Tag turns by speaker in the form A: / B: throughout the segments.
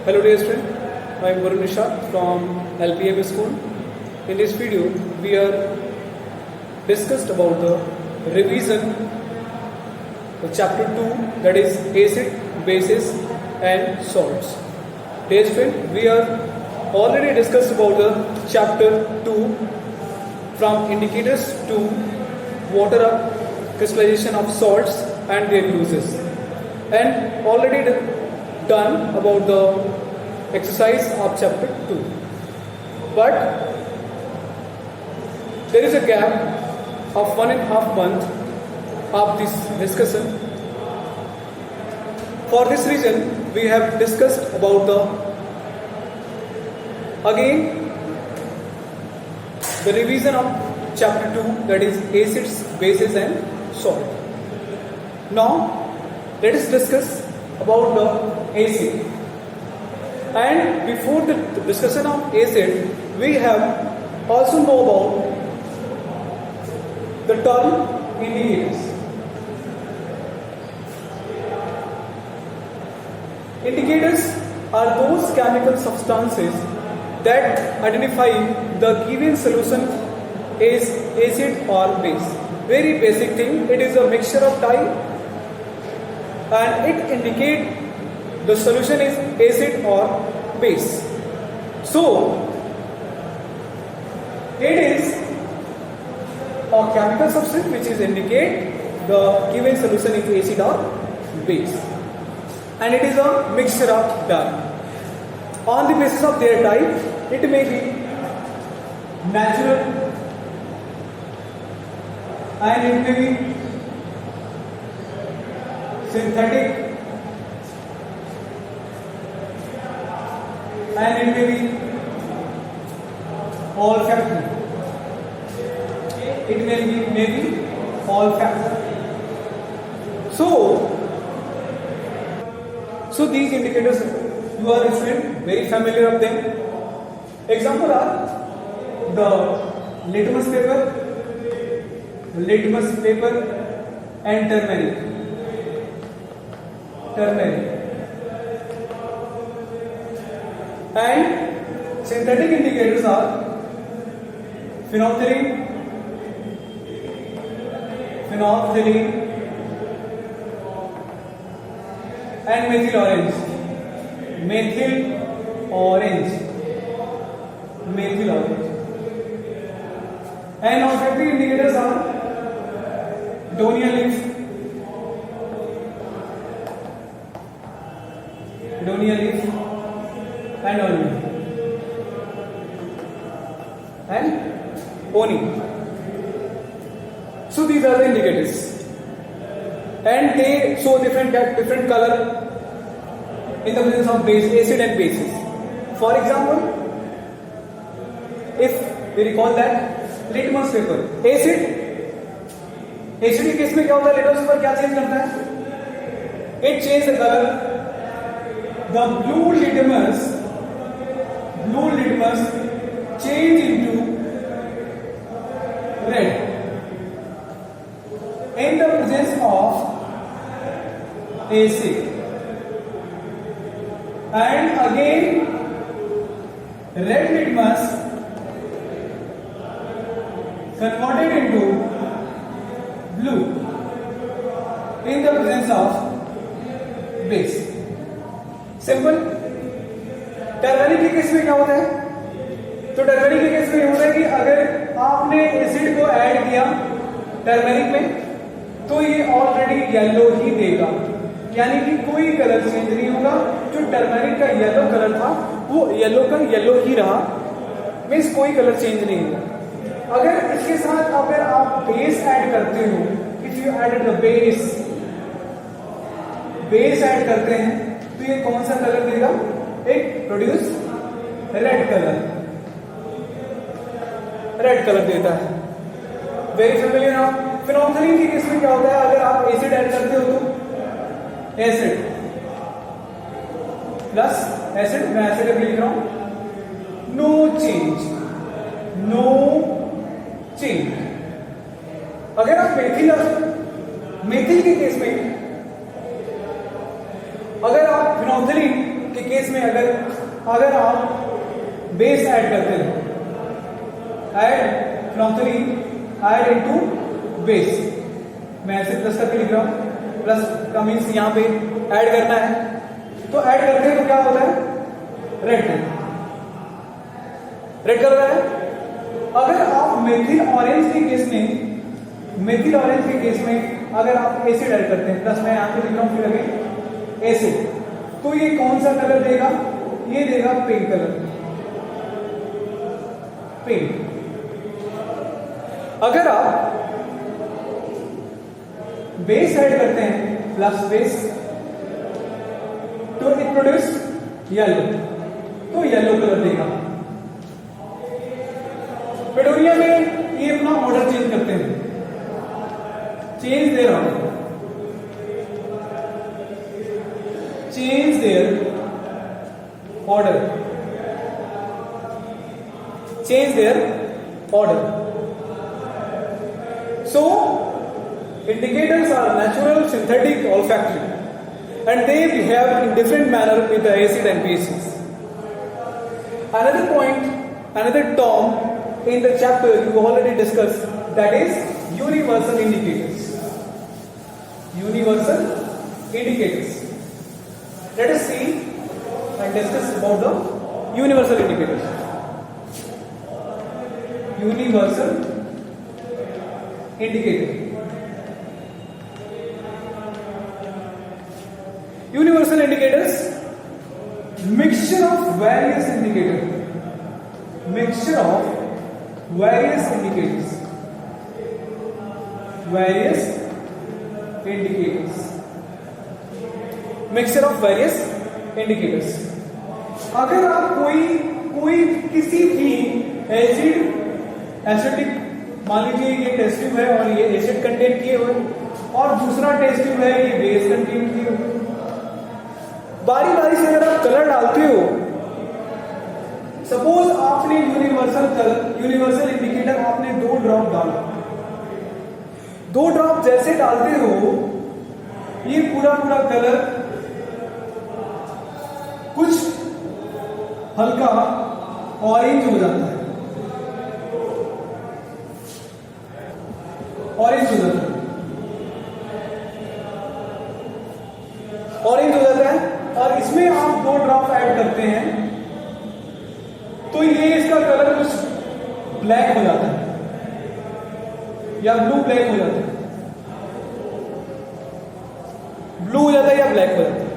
A: Hello dear student, I am Varun Nishad from LPM school. In this video, we are discussed about the revision of chapter 2, that is acid, bases and salts. Dear student, we are already discussed about the chapter 2 from indicators to water crystallization of salts and their uses, and already done about the exercise of chapter 2. But there is a gap of 1.5 months of this discussion. For this reason, we have discussed about the revision of chapter 2, that is acids, bases and salt. Now let us discuss about the acid. And before the discussion of acid, we have also know about the term indicators. Indicators are those chemical substances that identify the given solution as acid or base. Very basic thing, it is a mixture of type and it indicates the solution is acid or base. So, it is a chemical substance which is indicate the given solution is acid or base, and it is a mixture of dye. On the basis of their type, it may be natural and it may be synthetic and it may be olfactory. It may be olfactory. So these indicators, you are very familiar of them. Example are the litmus paper and turmeric. And synthetic indicators are phenolphthalein and methyl orange. And olfactory indicators are donia leaf and onion and oni. So these are the indicators, and they show different color in the presence of acid and bases. For example, if we recall that litmus paper, acid के case में क्या होता है, litmus paper क्या change करता है? It changes the color. The blue litmus change into red in the presence of acid, and again red litmus converted into blue in the presence of base. Simple. Turmeric के case में क्या होता है? तो turmeric के case में ये होता है कि अगर आपने एसिड को ऐड किया टर्मरिक में, तो ये ऑलरेडी येलो ही देगा, यानी कि कोई कलर चेंज नहीं होगा. जो टर्मरिक का येलो कलर था वो येलो का येलो ही रहा, मीन्स कोई कलर चेंज नहीं हुआ. अगर इसके साथ अगर आप बेस ऐड करते हो, if you added the base add करते हैं, तो ये कौन सा कलर देगा? इट प्रोड्यूस रेड कलर देता है. Very familiar. आप फिनोल्फथलीन के केस में क्या होता है? अगर आप एसिड ऐड करते हो तो एसिड प्लस एसिड, मैं एसिड लिख रहा हूं, नो चेंज. अगर आप मेथिल के केस में अगर आप फिनोल्फथलीन के केस में अगर आप बेस ऐड करते हैं, add from 3 add into base, मैं ऐसे प्लस करके लिख रहा हूं, प्लस का मीन्स यहां पे ऐड करना है, तो ऐड करते हैं तो क्या होता है, रेड कलर है। अगर आप मेथिल ऑरेंज के केस में अगर आप एसिड ऐड करते हैं, प्लस मैं यहां पे लिख रहा हूं फिर अगेन एसिड, तो ये कौन सा कलर देगा, ये देगा पिंक कलर, पिंक। अगर आप बेस ऐड करते हैं, प्लस बेस, तो इट प्रोड्यूस येलो, तो येलो कलर देगा। पेडोरिया में ये अपना ऑर्डर चेंज करते हैं, change their order, change their order, change their order. So indicators are natural, synthetic, olfactory, and they behave in different manner with the acid and bases. Another point, another term in the chapter you already discussed, that is universal indicators. Universal indicators. Let us see and discuss about the universal indicators. Universal indicator. Universal indicators, mixture of various indicators, mixture of various indicators, various indicators, mixture of various indicators. अगर आप कोई किसी भी acidic, मान लीजिए ये test tube है और ये एसिड कंटेंट किए हुए, और दूसरा टेस्ट ट्यूब है ये बेस कंटेंट किए हुए, बारी बारी से अगर आप कलर डालते हो, सपोज आपने यूनिवर्सल इंडिकेटर आपने 2 ड्रॉप डाला, 2 ड्रॉप जैसे डालते हो ये पूरा कलर कुछ हल्का ऑरेंज हो जाता है, ऑरेंज हो जाता है। और इसमें आप 2 ड्रॉप ऐड करते हैं तो ये इसका कलर कुछ ब्लैक हो जाता है या ब्लू ब्लैक हो जाता है, ब्लू हो जाता है या ब्लैक हो जाता है।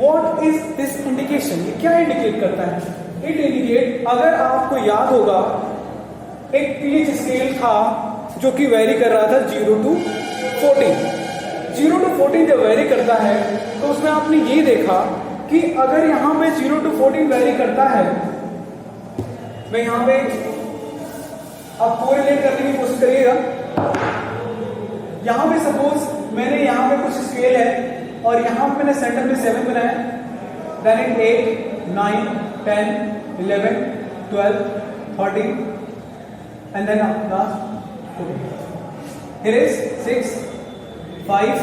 A: What is this indication? ये क्या इंडिकेट करता है? इट इंडिकेट, अगर आपको याद होगा एक pH स्केल था जो कि वेरी कर रहा था 0 to 14, 0 to 14 जब वेरी करता है तो उसमें आपने ये देखा कि अगर यहां पे 0 to 14 वेरी करता है, मैं यहां पे आप कोरिलेट करने की कोशिश करिएगा, यहां पे सपोज मैंने यहां पे कुछ स्केल है और यहां पे मैंने सेंटर में 7 बनाया, then it 8, 9, 10, 11, 12, 13 and then last 14. Here is 6, 5,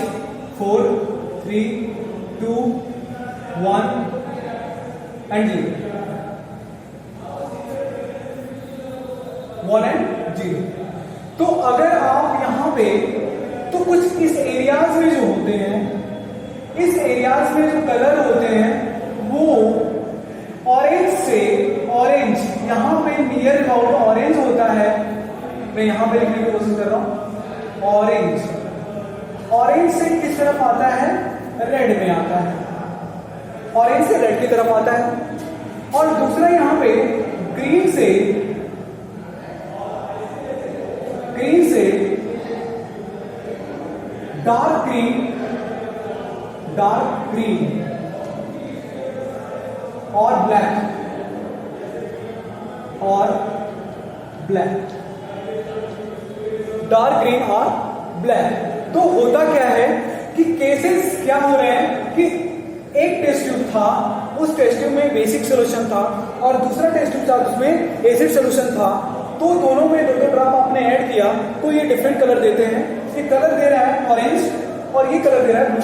A: 4, 3, 2, 1 and 0. 1 and 0. तो अगर आप यहां पे तो कुछ इस एरियाज में जो होते हैं, इस एरियाज में जो कलर होते हैं वो ऑरेंज से ऑरेंज, यहां पे नियर अबाउट ऑरेंज होता है, मैं यहां पे लिखने की कोशिश कर रहा हूं, ऑरेंज से किस तरफ आता है, रेड में आता है, ऑरेंज से रेड की तरफ आता है। और दूसरा यहां पे ग्रीन से डार्क ग्रीन और ब्लैक, डार्क ग्रीन और ब्लैक। तो होता क्या है कि केसेस क्या हो रहे हैं कि एक टेस्ट ट्यूब था, उस टेस्ट ट्यूब में बेसिक सोल्यूशन था और दूसरा टेस्ट ट्यूब था उसमें एसिड सोल्यूशन था, तो दोनों में 2 ड्रॉप आपने ऐड किया तो ये डिफरेंट कलर देते हैं। ये कलर दे रहा है ऑरेंज और ये कलर दे रहा है ब्लू,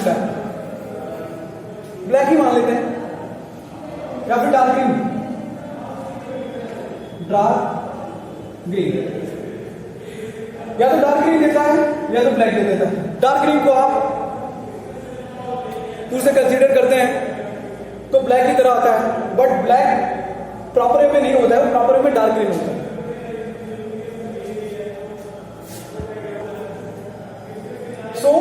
A: ब्लैक ही मान लेते हैं। या फिर डार्क ग्रीन, डार्क ग्रीन, या तो डार्क ग्रीन देता है या तो ब्लैक दे देता है। डार्क ग्रीन को आप फिर से कंसीडर करते हैं तो ब्लैक की तरह आता है, बट ब्लैक प्रॉपर वे में नहीं होता है, प्रॉपर वे में डार्क ग्रीन होता है। सो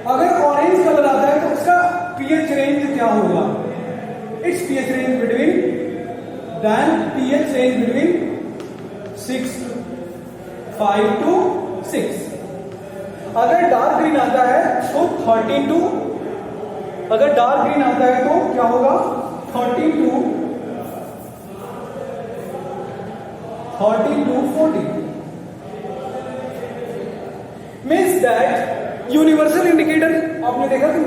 A: अगर ऑरेंज कलर आता है तो उसका पीएच रेंज क्या होगा? It's pH range between pH range between 5 to 6। अगर डार्क ग्रीन आता है तो 13 टू, अगर डार्क ग्रीन आता है तो क्या होगा? 13 to 14 means that universal indicator आपने देखा कि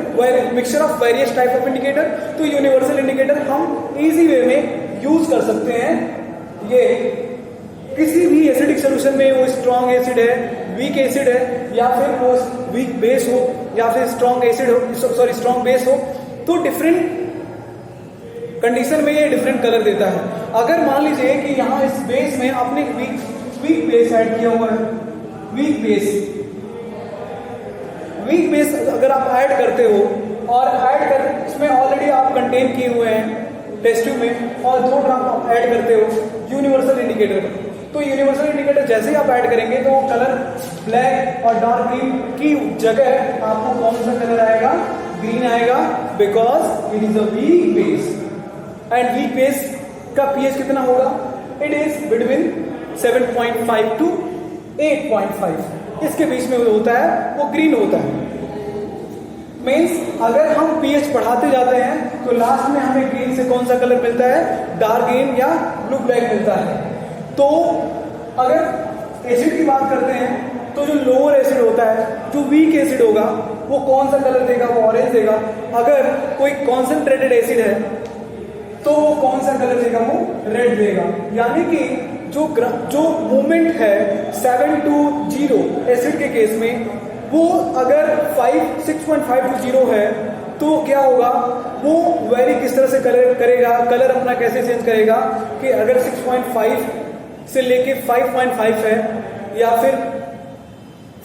A: mixture of various type of indicator, तो यूनिवर्सल इंडिकेटर हम इजी वे में यूज कर सकते हैं। ये किसी भी एसिडिक सोल्यूशन में, वो स्ट्रॉन्ग एसिड है, वीक एसिड है, या फिर वो वीक बेस हो, या फिर स्ट्रॉन्ग एसिड हो, सॉरी स्ट्रॉन्ग बेस हो, तो डिफरेंट कंडीशन में ये डिफरेंट कलर देता है। अगर मान लीजिए कि यहाँ इस बेस में आपने वीक बेस ऐड किया हुआ है, वीक बेस अगर आप ऐड करते हो और ऐड कर इसमें ऑलरेडी आप कंटेन किए हुए हैं टेस्ट ट्यूब में, और 2 ड्रॉप आप ऐड करते हो यूनिवर्सल इंडिकेटर, तो यूनिवर्सल इंडिकेटर जैसे ही आप ऐड करेंगे तो वो कलर ब्लैक और डार्क ग्रीन की जगह आपको कौन सा कलर आएगा? ग्रीन आएगा, because it is a weak base. And weak base का पीएच कितना होगा? इट इज बिटवीन 7.5 to 8.5, इसके बीच में होता है, वो ग्रीन होता है। मीन्स अगर हम पीएच बढ़ाते जाते हैं तो लास्ट में हमें ग्रीन से कौन सा कलर मिलता है? डार्क ग्रीन या ब्लू ब्लैक मिलता है। तो अगर एसिड की बात करते हैं तो जो लोअर एसिड होता है, जो वीक एसिड होगा, वो कौन सा कलर देगा? वो ऑरेंज देगा। अगर कोई कॉन्सेंट्रेटेड एसिड है तो वो कौन सा कलर देगा? वो रेड देगा। यानी कि जो मूवमेंट है 7 to 0 एसिड के केस में, वो अगर 6.5 to 0 है तो क्या होगा? वो वेरी किस तरह से कलर करेगा, कलर अपना कैसे चेंज करेगा कि अगर 6.5 से लेके 5.5 है या फिर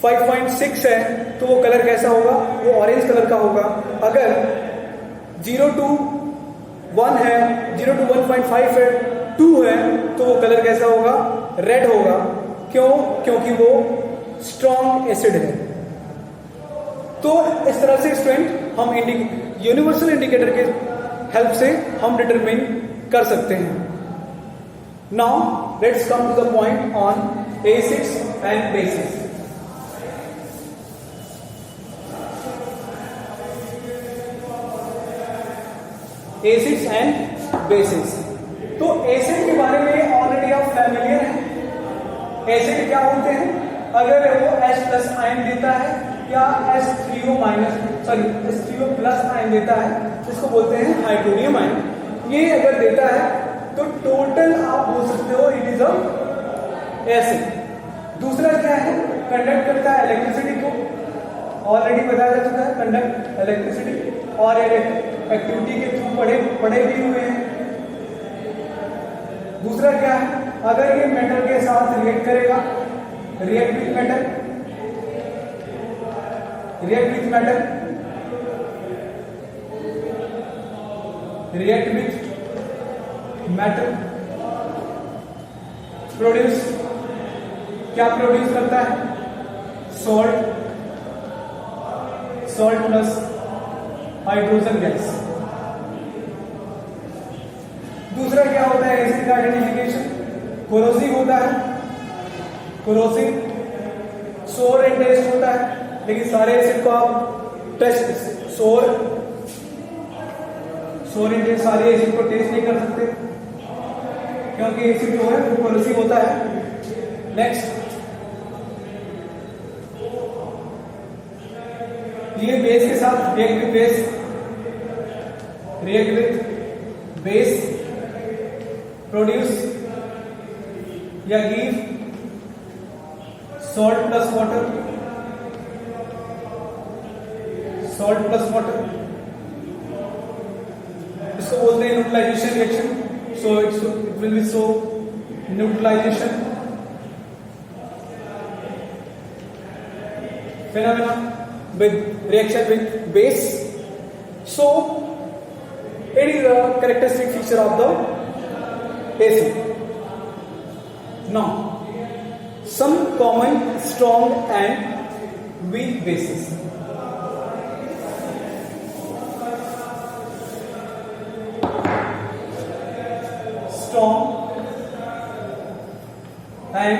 A: 5.6 है तो वो कलर कैसा होगा? वो ऑरेंज कलर का होगा। अगर 0 to 1 है, 0 to 1.5 है, 2 है, तो वो कलर कैसा होगा? रेड होगा। क्यों? क्योंकि वो स्ट्रॉन्ग एसिड है। तो इस तरह से स्टूडेंट हम यूनिवर्सल इंडिकेटर के हेल्प से हम डिटरमिन कर सकते हैं। Now let's come to the point on acids and basis. Acids and basis. तो एसिड के बारे में ऑलरेडी आप फैमिलियर हैं। एसिड क्या होते हैं? अगर वो H+ आयन देता है या H3O- आयन देता है, जिसको बोलते हैं हाइड्रोनियम आयन, ये अगर देता है तो टोटल आप बोल सकते हो इट इज अ एसिड। दूसरा क्या है? कंडक्ट करता है इलेक्ट्रिसिटी को, ऑलरेडी बताया जा चुका है, कंडक्ट इलेक्ट्रिसिटी और एक्टिविटी के थ्रू पढ़े भी हुए हैं। दूसरा क्या है? अगर ये मेटल के साथ रिएक्ट करेगा, react with metal, react with metal, react with metal, produce, क्या प्रोड्यूस करता है? Salt, salt plus hydrogen gas. दूसरा क्या होता है एसिड का आइडेंटिफिकेशन? कोरोसिव होता है, कोरोसिव, सोर एंड टेस्ट होता है, लेकिन सारे एसिड को आप टेस्ट सोर एंड टेस्ट सारे एसिड को टेस्ट नहीं कर सकते, क्योंकि एसिड जो है वो कोरोसिव होता है। नेक्स्ट, ये बेस के साथ react with base, react with base, produce या give salt plus water, salt plus water. इसको बोलते हैं neutralisation reaction. So it will be so neutralisation phenomena with reaction with base. So it is a characteristic feature of the acid. Now some common strong and weak bases. Strong and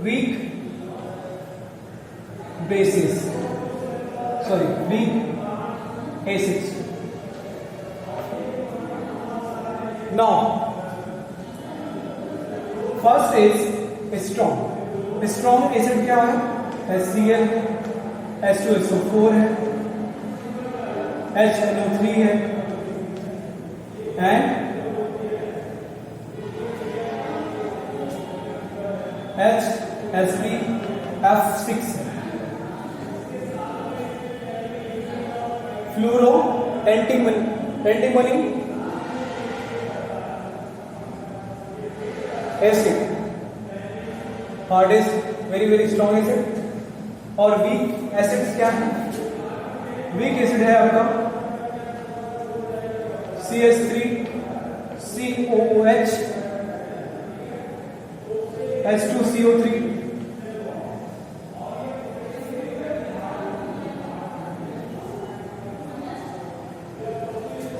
A: weak bases, sorry, weak acids. Now first is strong. Strong acid क्या है? HCl, H2SO4 है, HNO3 है and HSBF6 है. Fluoro antimony acid और is very very strong acid. और weak acids क्या है? Weak acid है आपका CH3 COOH H2CO3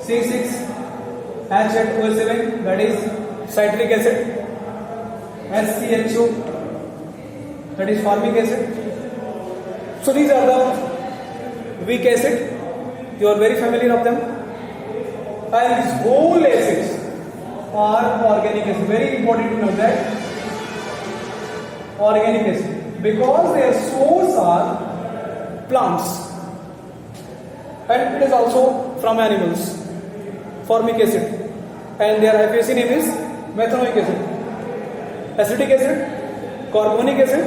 A: C6 H8O7 that is citric acid. SCHO that is formic acid. So these are the weak acid. You are very familiar of them. And these whole acids are organic acid. Very important to know that. Organic acid because their source are plants and it is also from animals. Formic acid and their IUPAC name is methanoic acid, acetic acid, carbonic acid,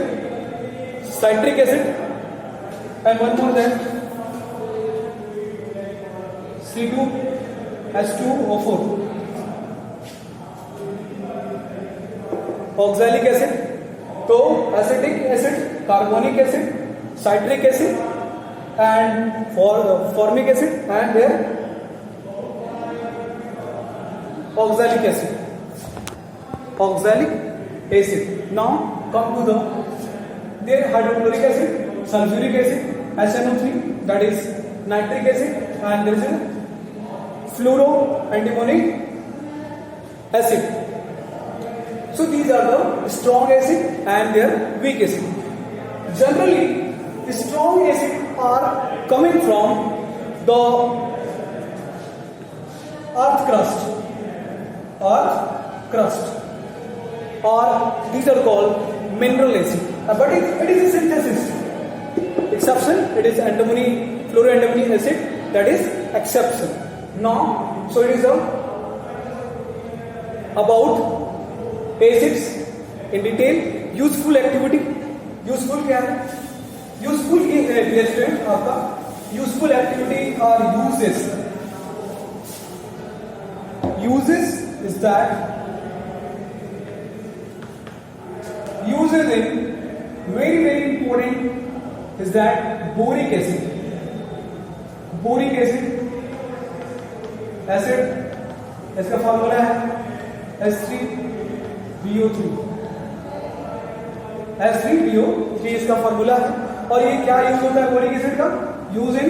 A: citric acid and one more that C2H2O4, oxalic acid. तो acetic acid, carbonic acid, citric acid and formic acid and their oxalic acid. Now come to their hydrochloric acid, sulfuric acid, HNO3 that is nitric acid and there is a fluoroantimony acid. So these are the strong acid and their weak acid. Generally strong acid are coming from the earth crust or these are called mineral acid, but it is a synthesis. Exception, it is fluoroantimony acid, that is exception. Now so it is about acids in detail. Useful activity. Useful क्या है? Useful की student आपका useful activity or uses. Uses is that uses in very very important is that boric acid. Boric acid इसका formula है H3PO3 इसका formula है. और ये क्या यूज होता है बोरिक एसिड का? Use in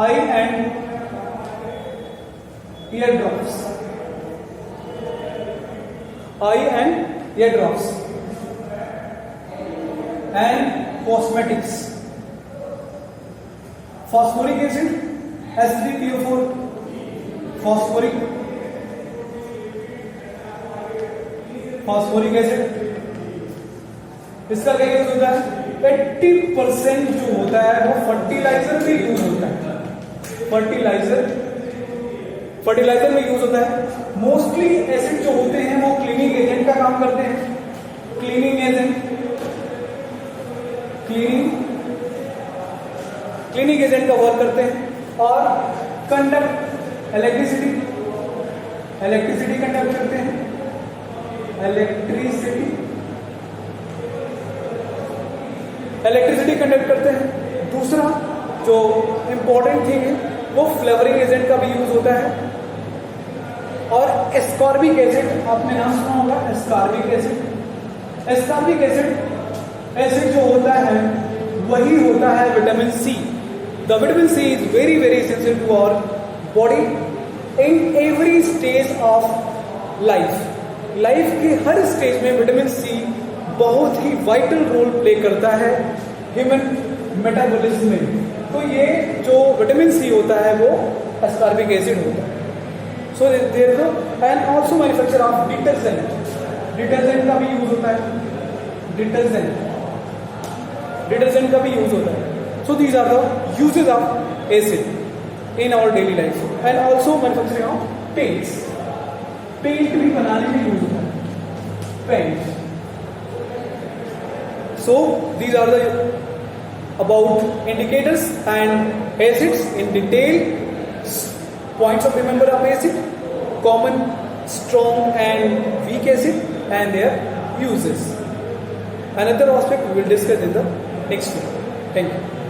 A: I and ear drops and cosmetics. Phosphoric acid H3PO4 phosphoric acid इसका क्या यूज होता है? 80% जो होता है वो फर्टिलाइजर में यूज होता है. फर्टिलाइजर में यूज होता है. मोस्टली एसिड जो होते हैं वो क्लीनिंग एजेंट का काम करते हैं. क्लीनिंग क्लिनिक एजेंट का वर्क करते हैं। और कंडक्ट इलेक्ट्रिसिटी कंडक्ट करते हैं, इलेक्ट्रिसिटी कंडक्ट करते हैं। दूसरा जो इंपॉर्टेंट थिंग है वो फ्लेवरिंग एजेंट का भी यूज होता है। और एस्कॉर्बिक एसिड आपने नाम सुना होगा, एस्कॉर्बिक एसिड जो होता है वही होता है vitamin C. The vitamin C is very very essential to our body in every stage of life के हर स्टेज में विटामिन सी बहुत ही वाइटल रोल प्ले करता है ह्यूमन मेटाबॉलिज्म में। तो ये जो विटामिन सी होता है वो एस्कॉर्बिक एसिड होता है। So there and also manufacture of detergent का भी यूज होता है, डिटर्जेंट का भी यूज होता है। So these are the uses of acid in our daily life. And also manufacturing of paint भी बनाने में यूज होता है, paint. So these are the about indicators and acids in detail. Points of remember of acid: common, strong and weak acid and their uses. Another aspect we will discuss in the next video. Thank you.